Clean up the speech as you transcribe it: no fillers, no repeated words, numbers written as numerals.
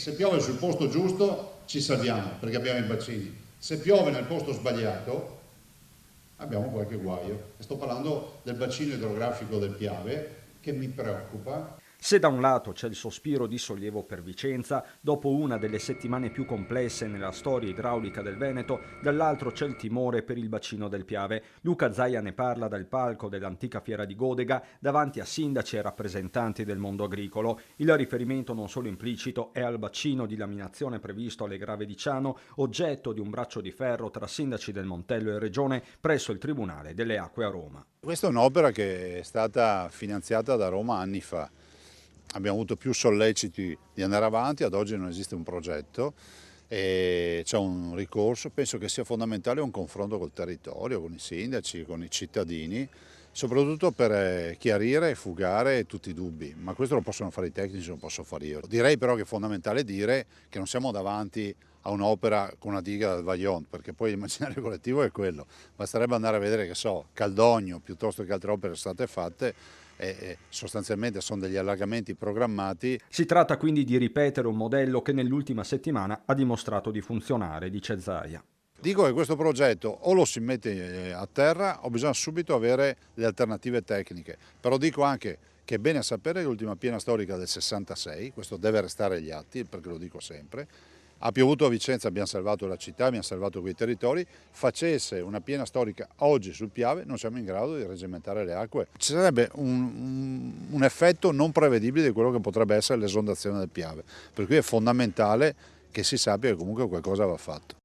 se piove sul posto giusto ci salviamo perché abbiamo i bacini, se piove nel posto sbagliato abbiamo qualche guaio. Sto parlando del bacino idrografico del Piave che mi preoccupa. Se da un lato c'è il sospiro di sollievo per Vicenza, dopo una delle settimane più complesse nella storia idraulica del Veneto, dall'altro c'è il timore per il bacino del Piave. Luca Zaia ne parla dal palco dell'antica fiera di Godega davanti a sindaci e rappresentanti del mondo agricolo. Il riferimento non solo implicito è al bacino di laminazione previsto alle Grave di Ciano, oggetto di un braccio di ferro tra sindaci del Montello e Regione presso il Tribunale delle Acque a Roma. Questa è un'opera che è stata finanziata da Roma anni fa. Abbiamo avuto più solleciti di andare avanti, ad oggi non esiste un progetto e c'è un ricorso. Penso che sia fondamentale un confronto col territorio, con i sindaci, con i cittadini, soprattutto per chiarire e fugare tutti i dubbi, ma questo lo possono fare i tecnici, lo posso fare io. Direi però che è fondamentale dire che non siamo davanti a un'opera con una diga del Vajont, perché poi l'immaginario collettivo è quello. Basterebbe andare a vedere, che so, Caldogno piuttosto che altre opere sono state fatte e sostanzialmente sono degli allagamenti programmati. Si tratta quindi di ripetere un modello che nell'ultima settimana ha dimostrato di funzionare, dice Zaia. Dico che questo progetto o lo si mette a terra o bisogna subito avere le alternative tecniche, però dico anche che è bene sapere che l'ultima piena storica del 66, questo deve restare agli atti perché lo dico sempre, ha piovuto a Vicenza, abbiamo salvato la città, abbiamo salvato quei territori, facesse una piena storica oggi sul Piave non siamo in grado di reggimentare le acque. Ci sarebbe un effetto non prevedibile di quello che potrebbe essere l'esondazione del Piave, per cui è fondamentale che si sappia che comunque qualcosa va fatto.